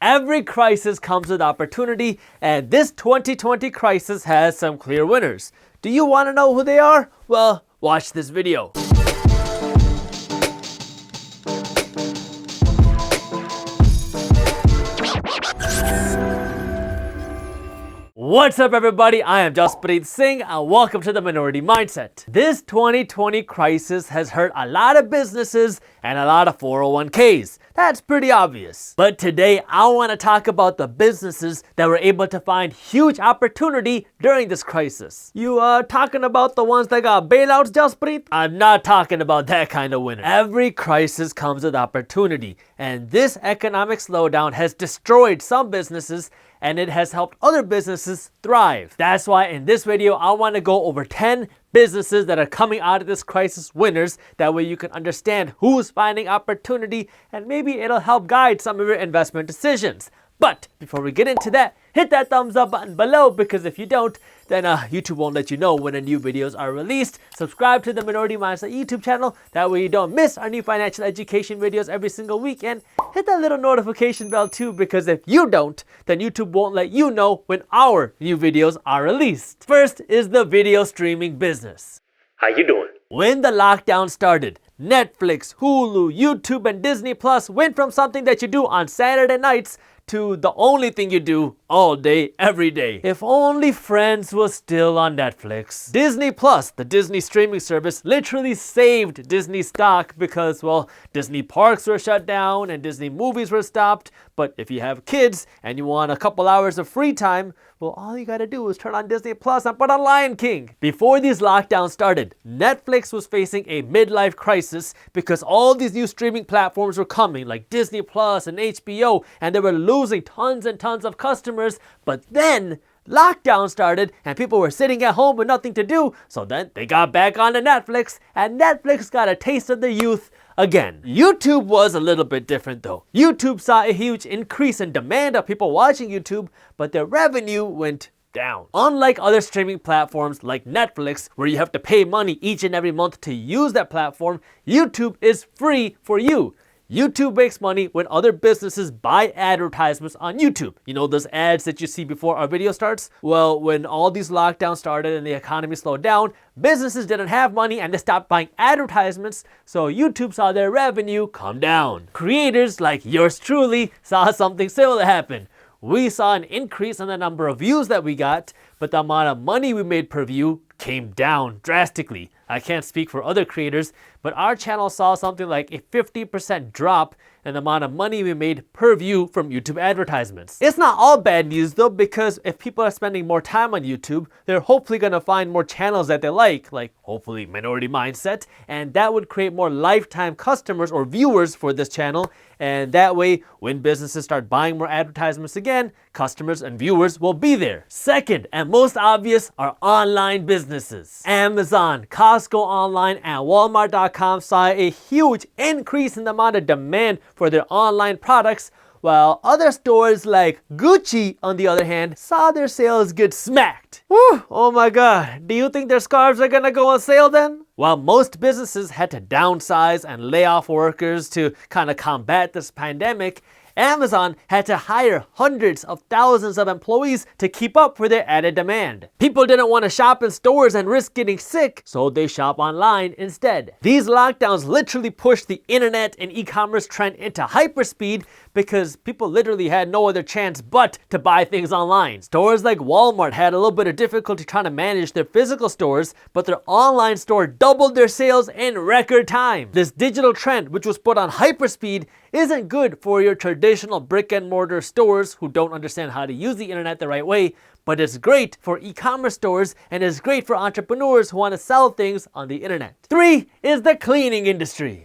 Every crisis comes with opportunity, and this 2020 crisis has some clear winners. Do you want to know who they are? Well, watch this video. What's up, everybody? I am Jaspreet Singh and welcome to the Minority Mindset. This 2020 crisis has hurt a lot of businesses and a lot of 401ks. That's pretty obvious. But today I want to talk about the businesses that were able to find huge opportunity during this crisis. You talking about the ones that got bailouts, Jaspreet? I'm not talking about that kind of winner. Every crisis comes with opportunity, and this economic slowdown has destroyed some businesses and it has helped other businesses thrive. That's why in this video, I want to go over 10 businesses that are coming out of this crisis winners. That way you can understand who's finding opportunity and maybe it'll help guide some of your investment decisions. But before we get into that, hit that thumbs up button below, because if you don't, then YouTube won't let you know when the new videos are released. Subscribe to the Minority Mindset YouTube channel. That way you don't miss our new financial education videos every single week. And hit that little notification bell too, because if you don't, then YouTube won't let you know when our new videos are released. First is the video streaming business. How you doing? When the lockdown started, Netflix, Hulu, YouTube, and Disney Plus went from something that you do on Saturday nights to the only thing you do all day, every day. If only Friends was still on Netflix. Disney Plus, the Disney streaming service, literally saved Disney stock because, well, Disney parks were shut down and Disney movies were stopped. But if you have kids and you want a couple hours of free time, well, all you gotta do is turn on Disney Plus and put on Lion King. Before these lockdowns started, Netflix was facing a midlife crisis because all these new streaming platforms were coming, like Disney Plus and HBO, and they were losing tons and tons of customers. But then lockdown started and people were sitting at home with nothing to do, so then they got back onto Netflix, and Netflix got a taste of the youth again. YouTube was a little bit different though. YouTube saw a huge increase in demand of people watching YouTube, but their revenue went down. Unlike other streaming platforms like Netflix, where you have to pay money each and every month to use that platform, YouTube is free for you. YouTube makes money when other businesses buy advertisements on YouTube. You know those ads that you see before our video starts? Well, when all these lockdowns started and the economy slowed down, businesses didn't have money and they stopped buying advertisements, so YouTube saw their revenue come down. Creators like yours truly saw something similar happen. We saw an increase in the number of views that we got, but the amount of money we made per view came down drastically. I can't speak for other creators, but our channel saw something like a 50% drop in the amount of money we made per view from YouTube advertisements. It's not all bad news though, because if people are spending more time on YouTube, they're hopefully gonna find more channels that they like hopefully Minority Mindset, and that would create more lifetime customers or viewers for this channel. And that way, when businesses start buying more advertisements again, customers and viewers will be there. Second, and most obvious, are online businesses. Amazon, Costco Online, and Walmart.com saw a huge increase in the amount of demand for their online products, while other stores like Gucci, on the other hand, saw their sales get smacked. Whew, oh my God, do you think their scarves are gonna go on sale then? While most businesses had to downsize and lay off workers to kind of combat this pandemic, Amazon had to hire hundreds of thousands of employees to keep up with their added demand. People didn't want to shop in stores and risk getting sick, so they shop online instead. These lockdowns literally pushed the internet and e-commerce trend into hyperspeed because people literally had no other chance but to buy things online. Stores like Walmart had a little bit of difficulty trying to manage their physical stores, but their online store doubled their sales in record time. This digital trend, which was put on hyperspeed, isn't good for your traditional brick and mortar stores who don't understand how to use the internet the right way, but it's great for e-commerce stores and is great for entrepreneurs who want to sell things on the internet. 3 is the cleaning industry.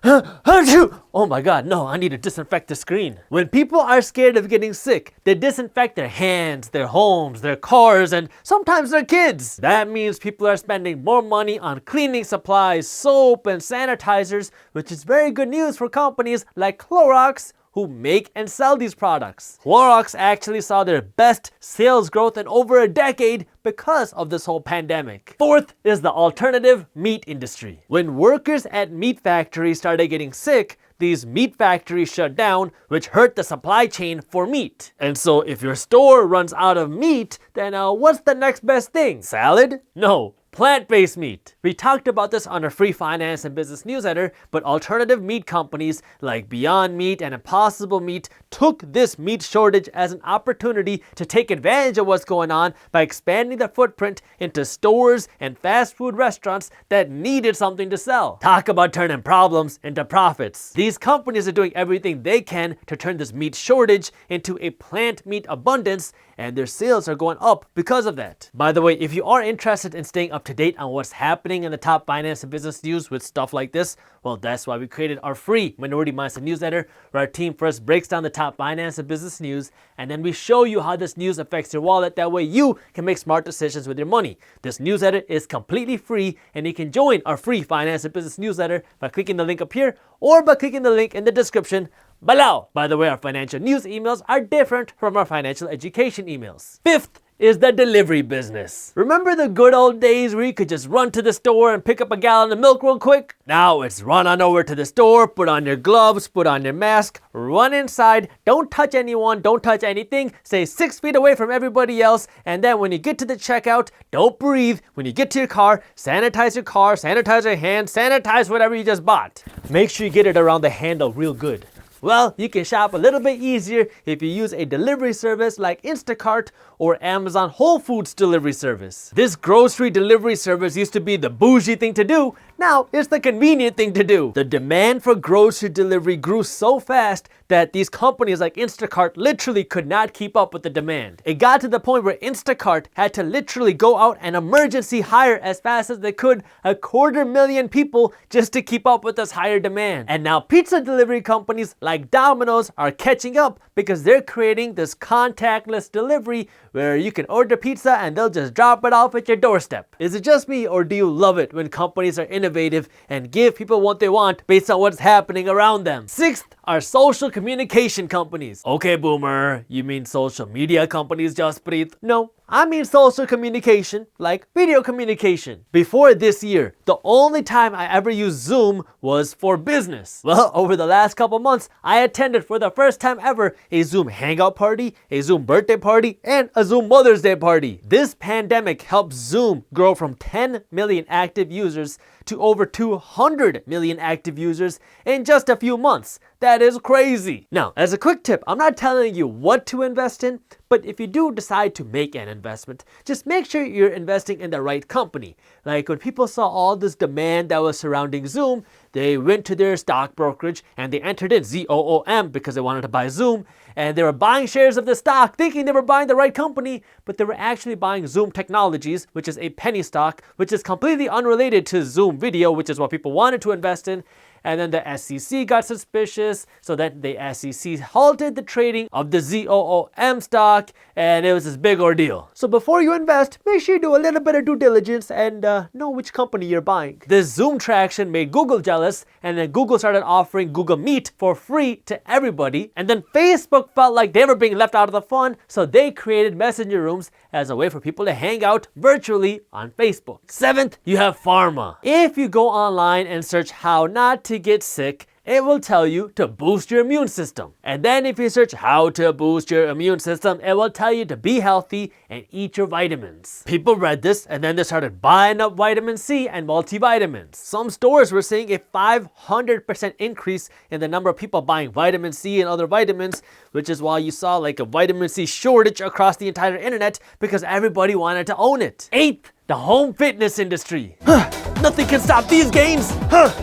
Oh my God, no, I need to disinfect the screen. When people are scared of getting sick, they disinfect their hands, their homes, their cars, and sometimes their kids. That means people are spending more money on cleaning supplies, soap, and sanitizers, which is very good news for companies like Clorox, who make and sell these products. Clorox actually saw their best sales growth in over a decade because of this whole pandemic. Fourth is the alternative meat industry. When workers at meat factories started getting sick, these meat factories shut down, which hurt the supply chain for meat. And so if your store runs out of meat, then what's the next best thing? Salad? No. Plant-based meat. We talked about this on our free finance and business newsletter, but alternative meat companies like Beyond Meat and Impossible Meat took this meat shortage as an opportunity to take advantage of what's going on by expanding their footprint into stores and fast food restaurants that needed something to sell. Talk about turning problems into profits. These companies are doing everything they can to turn this meat shortage into a plant meat abundance, and their sales are going up because of that. By the way, if you are interested in staying up to date on what's happening in the top finance and business news with stuff like this, well, that's why we created our free Minority Mindset newsletter, where our team first breaks down the top finance and business news, and then we show you how this news affects your wallet. That way you can make smart decisions with your money. This newsletter is completely free, and you can join our free finance and business newsletter by clicking the link up here or by clicking the link in the description below. By the way, our financial news emails are different from our financial education emails. Fifth is the delivery business. Remember the good old days where you could just run to the store and pick up a gallon of milk real quick? Now it's run on over to the store, put on your gloves, put on your mask, run inside, don't touch anyone, don't touch anything, stay 6 feet away from everybody else, and then when you get to the checkout, don't breathe. When you get to your car, sanitize your hands, sanitize whatever you just bought. Make sure you get it around the handle real good. Well, you can shop a little bit easier if you use a delivery service like Instacart or Amazon Whole Foods delivery service. This grocery delivery service used to be the bougie thing to do. Now it's the convenient thing to do. The demand for grocery delivery grew so fast that these companies like Instacart literally could not keep up with the demand. It got to the point where Instacart had to literally go out and emergency hire as fast as they could 250,000 people just to keep up with this higher demand. And now pizza delivery companies like Domino's are catching up because they're creating this contactless delivery where you can order pizza and they'll just drop it off at your doorstep. Is it just me, or do you love it when companies are innovative and give people what they want based on what's happening around them? Sixth are social communication companies. Okay, boomer, you mean social media companies, Jaspreet? No, I mean social communication, like video communication. Before this year, the only time I ever used Zoom was for business. Well, over the last couple months, I attended for the first time ever a Zoom hangout party, a Zoom birthday party, and a Zoom Mother's Day party. This pandemic helped Zoom grow from 10 million active users to over 200 million active users in just a few months. That is crazy. Now, as a quick tip, I'm not telling you what to invest in, but if you do decide to make an investment, just make sure you're investing in the right company. Like when people saw all this demand that was surrounding Zoom, they went to their stock brokerage and they entered in ZOOM because they wanted to buy Zoom, and they were buying shares of the stock thinking they were buying the right company, but they were actually buying Zoom Technologies, which is a penny stock, which is completely unrelated to Zoom Video, which is what people wanted to invest in. And then the SEC got suspicious, so then the SEC halted the trading of the ZOOM stock, and it was this big ordeal. So before you invest, make sure you do a little bit of due diligence and know which company you're buying. This Zoom traction made Google jealous, and then Google started offering Google Meet for free to everybody. And then Facebook felt like they were being left out of the fun, so they created messenger rooms as a way for people to hang out virtually on Facebook. Seventh, you have Pharma. If you go online and search how not to get sick, it will tell you to boost your immune system. And then if you search how to boost your immune system, it will tell you to be healthy and eat your vitamins. People read this and then they started buying up vitamin C and multivitamins. Some stores were seeing a 500% increase in the number of people buying vitamin C and other vitamins, which is why you saw like a vitamin C shortage across the entire internet because everybody wanted to own it. Eighth, the home fitness industry. Nothing can stop these gains.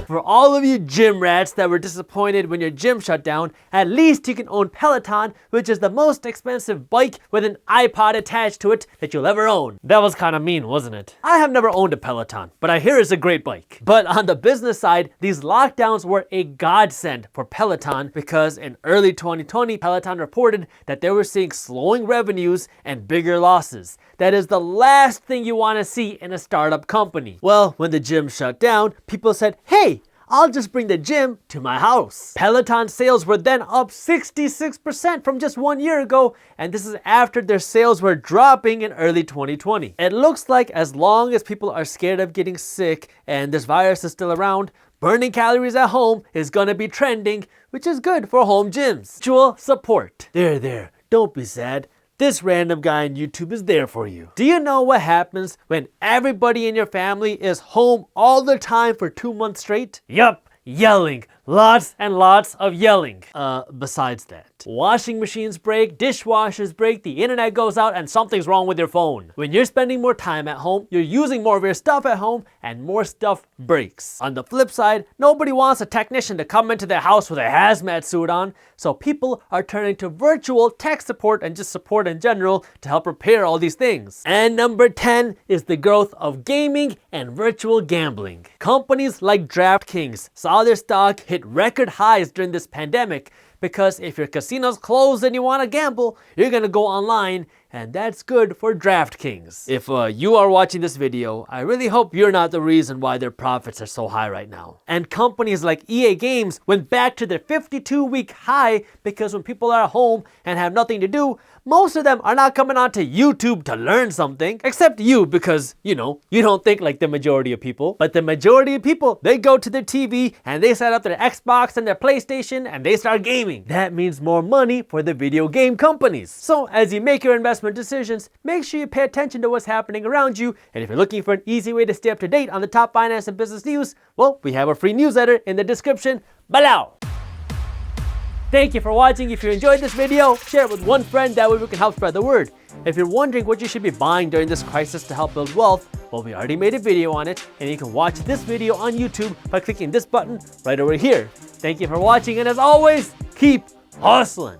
For all of you gym rats that were disappointed when your gym shut down, at least you can own Peloton, which is the most expensive bike with an iPod attached to it that you'll ever own. That was kind of mean, wasn't it? I have never owned a Peloton, but I hear it's a great bike. But on the business side, these lockdowns were a godsend for Peloton because in early 2020, Peloton reported that they were seeing slowing revenues and bigger losses. That is the last thing you want to see in a startup company. Well, when the gym shut down, people said, hey, I'll just bring the gym to my house. Peloton sales were then up 66% from just 1 year ago, and this is after their sales were dropping in early 2020. It looks like as long as people are scared of getting sick and this virus is still around, Burning calories at home is gonna be trending, which is good for home gyms. Virtual support. There, don't be sad. This random guy on YouTube is there for you. Do you know what happens when everybody in your family is home all the time for 2 months straight? Yup, yelling. Lots and lots of yelling. Besides that. Washing machines break, dishwashers break, the internet goes out, and something's wrong with your phone. When you're spending more time at home, you're using more of your stuff at home, and more stuff breaks. On the flip side, nobody wants a technician to come into their house with a hazmat suit on, so people are turning to virtual tech support and just support in general to help repair all these things. And number 10 is the growth of gaming and virtual gambling. Companies like DraftKings saw their stock hit record highs during this pandemic because if your casino's closed and you want to gamble, you're gonna go online, and that's good for DraftKings. If you are watching this video, I really hope you're not the reason why their profits are so high right now. And companies like EA Games went back to their 52-week high because when people are at home and have nothing to do, most of them are not coming onto YouTube to learn something, except you, because, you know, you don't think like the majority of people. But the majority of people, they go to their TV and they set up their Xbox and their PlayStation and they start gaming. That means more money for the video game companies. So as you make your investment decisions, make sure you pay attention to what's happening around you. And if you're looking for an easy way to stay up to date on the top finance and business news, well, we have a free newsletter in the description below. Thank you for watching. If you enjoyed this video, share it with one friend, that way we can help spread the word. If you're wondering what you should be buying during this crisis to help build wealth, well, we already made a video on it, and you can watch this video on YouTube by clicking this button right over here. Thank you for watching, and as always, keep hustling.